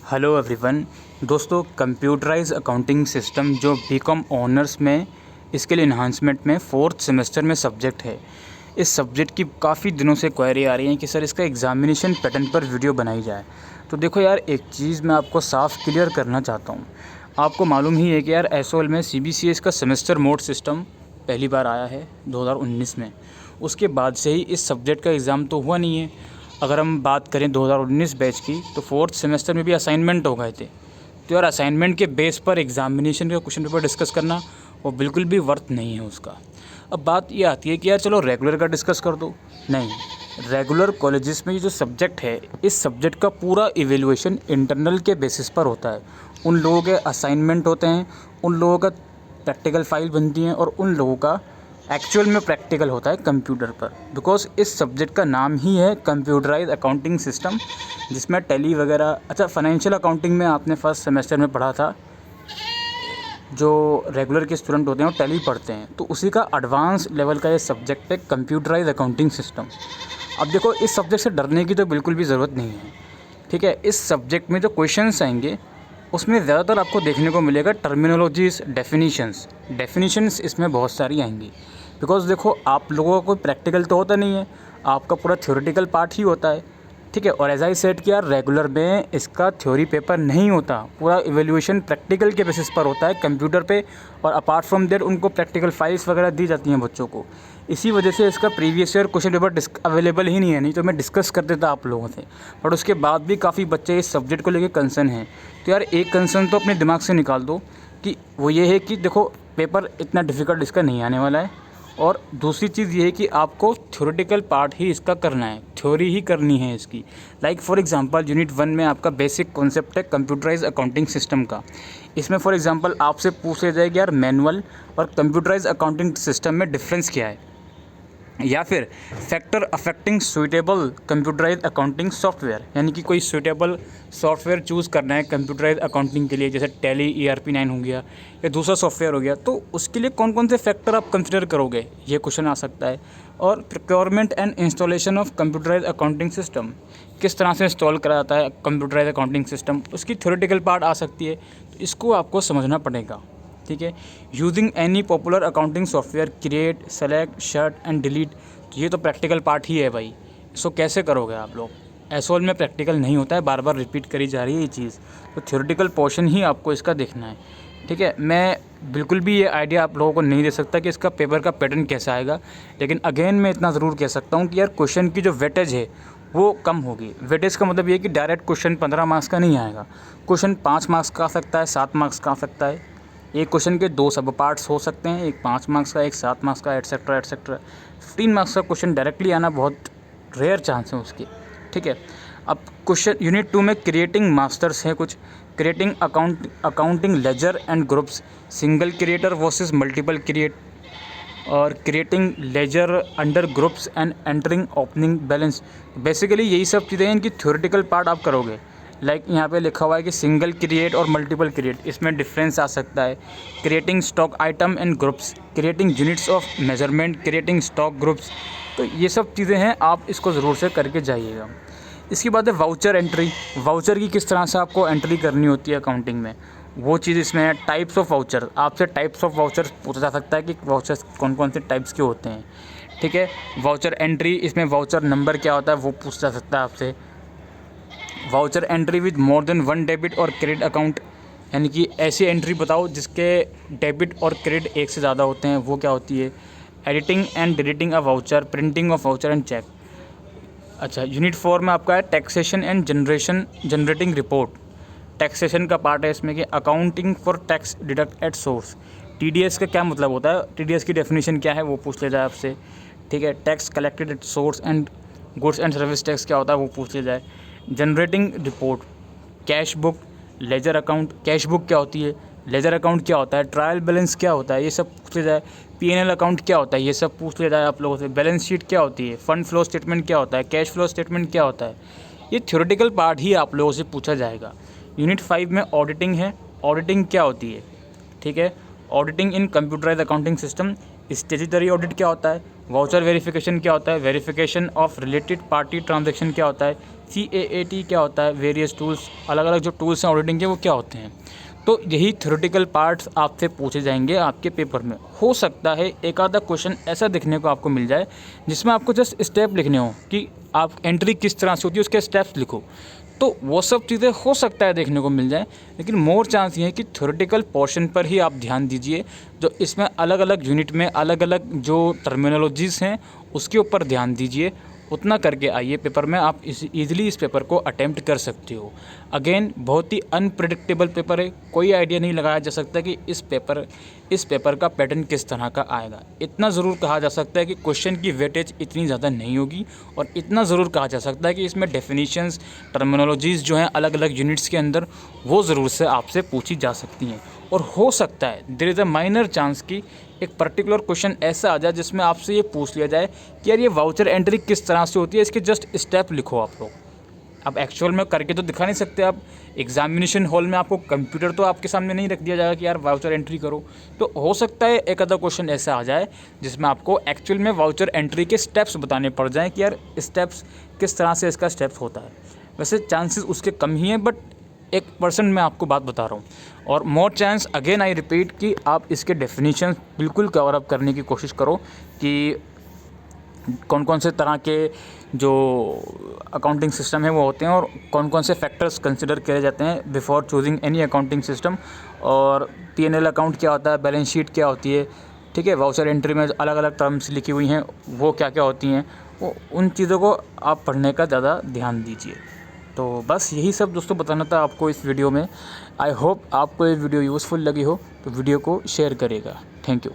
Hello everyone. दोस्तों, computerise accounting system जो BCom honours में इसके लिए इन्हांसमेंट में 4th सेमेस्टर में सब्जेक्ट है। इस सब्जेक्ट की काफ़ी दिनों से क्वेरी आ रही है कि सर इसका एग्ज़ामिनेशन पैटर्न पर वीडियो बनाई जाए। तो देखो यार, एक चीज़ मैं आपको साफ क्लियर करना चाहता हूँ। आपको मालूम ही है कि यार एसओएल में सीबीसीएस का सेमेस्टर मोड सिस्टम पहली बार आया है 2019 में। उसके बाद से ही इस सब्जेक्ट का एग्ज़ाम तो हुआ नहीं है। अगर हम बात करें 2019 बैच की, तो 4th सेमेस्टर में भी असाइनमेंट हो गए थे। तो यार असाइनमेंट के बेस पर एग्ज़ामिनेशन का क्वेश्चन पेपर डिस्कस करना वो बिल्कुल भी वर्थ नहीं है उसका। अब बात ये आती है कि यार चलो रेगुलर का डिस्कस कर दो। नहीं, रेगुलर कॉलेजेस में ये जो सब्जेक्ट है, इस सब्जेक्ट का पूरा इवेल्युएशन इंटरनल के बेसिस पर होता है। उन लोगों के असाइनमेंट होते हैं, उन लोगों का प्रैक्टिकल फाइल बनती हैं और उन लोगों का एक्चुअल में प्रैक्टिकल होता है कंप्यूटर पर। बिकॉज इस सब्जेक्ट का नाम ही है कंप्यूटराइज अकाउंटिंग सिस्टम, जिसमें टैली वगैरह। अच्छा, फाइनेंशियल अकाउंटिंग में आपने फर्स्ट सेमेस्टर में पढ़ा था, जो रेगुलर के स्टूडेंट होते हैं वो टैली पढ़ते हैं, तो उसी का एडवांस लेवल का ये सब्जेक्ट है कंप्यूटराइज अकाउंटिंग सिस्टम। अब देखो, इस सब्जेक्ट से डरने की तो बिल्कुल भी ज़रूरत नहीं है। ठीक है, इस सब्जेक्ट में जो क्वेश्चंस आएंगे उसमें ज़्यादातर आपको देखने को मिलेगा टर्मिनोलॉजीज़, डेफिनीशंस इसमें बहुत सारी आएंगी। बिकॉज़ देखो, आप लोगों को कोई प्रैक्टिकल तो होता नहीं है, आपका पूरा थ्योरेटिकल पार्ट ही होता है। ठीक है, और एज आई सेड कि यार रेगुलर में इसका थ्योरी पेपर नहीं होता, पूरा इवैल्यूएशन प्रैक्टिकल के बेसिस पर होता है कंप्यूटर पे। और अपार्ट फ्रॉम देट उनको प्रैक्टिकल फाइल्स वगैरह दी जाती हैं बच्चों को। इसी वजह से इसका previous year question paper available ही नहीं है, नहीं तो मैं डिस्कस कर देता आप लोगों से। बट उसके बाद भी काफ़ी बच्चे इस सब्जेक्ट को लेकर कंसर्न हैं। तो यार एक कंसर्न तो अपने दिमाग से निकाल दो कि वो ये है कि देखो, पेपर इतना डिफ़िकल्ट इसका नहीं आने वाला है। और दूसरी चीज़ ये है कि आपको थ्योरेटिकल पार्ट ही इसका करना है, थ्योरी ही करनी है इसकी। लाइक फॉर एग्जांपल यूनिट 1 में आपका बेसिक कॉन्सेप्ट है कंप्यूटराइज अकाउंटिंग सिस्टम का। इसमें फॉर एग्जांपल आपसे पूछ लिया जाएगा यार मैनुअल और कंप्यूटराइज अकाउंटिंग सिस्टम में डिफरेंस क्या है, या फिर factor affecting suitable computerize accounting software, यानी कि कोई सुइटेबल सॉफ्टवेयर चूज़ करना है कंप्यूटराइज अकाउंटिंग के लिए, जैसे टैली ERP 9 हो गया या दूसरा सॉफ्टवेयर हो गया। तो उसके लिए कौन कौन से फैक्टर आप कंसिडर करोगे, ये क्वेश्चन आ सकता है। और procurement and installation of computerize accounting system, किस तरह से इंस्टॉल करा जाता है कंप्यूटराइज अकाउंटिंग सिस्टम, उसकी थ्योरेटिकल पार्ट आ सकती है। तो इसको आपको समझना पड़ेगा। ठीक है, using any popular accounting software, create, select, shut and delete, तो ये तो प्रैक्टिकल पार्ट ही है भाई। इसको कैसे करोगे आप लोग? एसओएल में प्रैक्टिकल नहीं होता है, बार बार रिपीट करी जा रही है ये चीज़। तो थ्योरेटिकल पोर्शन ही आपको इसका देखना है। ठीक है, मैं बिल्कुल भी ये आइडिया आप लोगों को नहीं दे सकता कि इसका पेपर का पैटर्न कैसा आएगा, लेकिन अगेन मैं इतना ज़रूर कह सकता हूँ कि यार क्वेश्चन की जो वेटेज है वो कम होगी। वेटेज का मतलब ये कि डायरेक्ट क्वेश्चन 15 मार्क्स का नहीं आएगा। क्वेश्चन 5 मार्क्स का आ सकता है, 7 मार्क्स का आ सकता है। एक क्वेश्चन के 2 सब पार्ट्स हो सकते हैं, एक 5 मार्क्स का, एक 7 मार्क्स का, एटसेट्रा एटसेट्रा। 15 मार्क्स का क्वेश्चन डायरेक्टली आना बहुत रेयर चांस है उसके। ठीक है, अब क्वेश्चन यूनिट 2 में क्रिएटिंग मास्टर्स है कुछ, creating accounting ledger and groups, single creator versus multiple create, और creating ledger under groups and entering opening balance. Basically यही सब चीज़ें हैं, इनकी थ्योरेटिकल पार्ट आप करोगे। लाइक यहाँ पे लिखा हुआ है कि सिंगल क्रिएट और मल्टीपल क्रिएट, इसमें डिफरेंस आ सकता है। Creating stock item and groups, creating units of measurement, creating stock groups. तो ये सब चीज़ें हैं, आप इसको ज़रूर से करके जाइएगा। इसके बाद है वाउचर एंट्री। वाउचर की किस तरह से आपको एंट्री करनी होती है अकाउंटिंग में, वो चीज़ इसमें है। टाइप्स ऑफ वाउचर, आपसे टाइप्स ऑफ वाउचर पूछा जा सकता है कि वाउचर्स कौन कौन से टाइप्स के होते हैं। ठीक है, वाउचर एंट्री, इसमें वाउचर नंबर क्या होता है वो पूछा जा सकता है आपसे। Voucher entry with more than 1 debit और क्रेडिट अकाउंट, यानी कि ऐसी एंट्री बताओ जिसके डेबिट और क्रेडिट एक से ज़्यादा होते हैं, वो क्या होती है। Editing and deleting a voucher, printing of voucher and check. अच्छा, यूनिट 4 में आपका है taxation and generating report. Taxation का पार्ट है इसमें कि accounting for tax deduct at source. TDS का क्या मतलब होता है, TDS की डेफिनेशन क्या है वो पूछ लिया जाए आपसे। ठीक है, tax collected at source and goods and service tax क्या होता है वो पूछ लिया जाए। Generating report, cash book, ledger account, cash book क्या होती है, लेजर अकाउंट क्या होता है, ट्रायल बैलेंस क्या होता है, ये सब पूछ लिया जाए। P&L अकाउंट क्या होता है, ये सब पूछ लिया जाए आप लोगों से। बैलेंस शीट क्या होती है, फंड फ्लो स्टेटमेंट क्या होता है, कैश फ्लो स्टेटमेंट क्या होता है, ये थ्योरेटिकल पार्ट ही आप लोगों से पूछा जाएगा। यूनिट 5 में ऑडिटिंग है। ऑडिटिंग क्या होती है, ठीक है, auditing in computerise accounting system. Statutory audit क्या होता है, वाउचर वेरिफिकेशन क्या होता है, verification of related party transaction क्या होता है, CAAT क्या होता है, वेरियस टूल्स, अलग अलग जो टूल्स हैं ऑडिटिंग के वो क्या होते हैं। तो यही थ्योरेटिकल पार्ट्स आपसे पूछे जाएंगे आपके पेपर में। हो सकता है एक आधा क्वेश्चन ऐसा देखने को आपको मिल जाए जिसमें आपको जस्ट स्टेप लिखने हो कि आप एंट्री किस तरह से होती है उसके स्टेप्स लिखो, तो वो सब चीज़ें हो सकता है देखने को मिल जाए। लेकिन मोर चांस ये है कि थ्योरेटिकल पोर्शन पर ही आप ध्यान दीजिए, जो इसमें अलग अलग यूनिट में अलग अलग जो टर्मिनोलॉजीज़ हैं उसके ऊपर ध्यान दीजिए। उतना करके आइए पेपर में, आप ईज़िली इस पेपर को अटेम्प्ट कर सकते हो। अगेन बहुत ही अनप्रेडिक्टेबल पेपर है, कोई आइडिया नहीं लगाया जा सकता कि इस पेपर का पैटर्न किस तरह का आएगा। इतना ज़रूर कहा जा सकता है कि क्वेश्चन की वेटेज इतनी ज़्यादा नहीं होगी, और इतना ज़रूर कहा जा सकता है कि इसमें डेफिनेशंस, टर्मिनोलॉजीज़ जो हैं अलग अलग यूनिट्स के अंदर, वो ज़रूर से आपसे पूछी जा सकती हैं। और हो सकता है there is a minor chance कि एक पर्टिकुलर क्वेश्चन ऐसा आ जाए जिसमें आपसे ये पूछ लिया जाए कि यार ये वाउचर एंट्री किस तरह से होती है, इसके जस्ट स्टेप लिखो आप लोग। अब एक्चुअल में करके तो दिखा नहीं सकते आप, एग्जामिनेशन हॉल में आपको कंप्यूटर तो आपके सामने नहीं रख दिया जाएगा कि यार वाउचर एंट्री करो। तो हो सकता है एक आधा क्वेश्चन ऐसा आ जाए जिसमें आपको एक्चुअल में वाउचर एंट्री के स्टेप्स बताने पड़ जाएँ कि यार स्टेप्स किस तरह से इसका स्टेप्स होता है। वैसे चांसेस उसके कम ही हैं, बट 1% मैं आपको बात बता रहा हूँ। और more chance again I repeat कि आप इसके डेफिनेशन बिल्कुल कवर अप करने की कोशिश करो कि कौन कौन से तरह के जो अकाउंटिंग सिस्टम है वो होते हैं, और कौन कौन से फैक्टर्स कंसिडर किए जाते हैं before choosing any accounting system, और P&L अकाउंट क्या होता है, बैलेंस शीट क्या होती है, ठीक है, वाउचर एंट्री में अलग अलग टर्म्स लिखी हुई हैं वो क्या क्या होती हैं, वो उन चीज़ों को आप पढ़ने का ज़्यादा ध्यान दीजिए। तो बस यही सब दोस्तों बताना था आपको इस वीडियो में। आई होप आपको ये वीडियो यूज़फुल लगी हो, तो वीडियो को शेयर करिएगा। Thank you.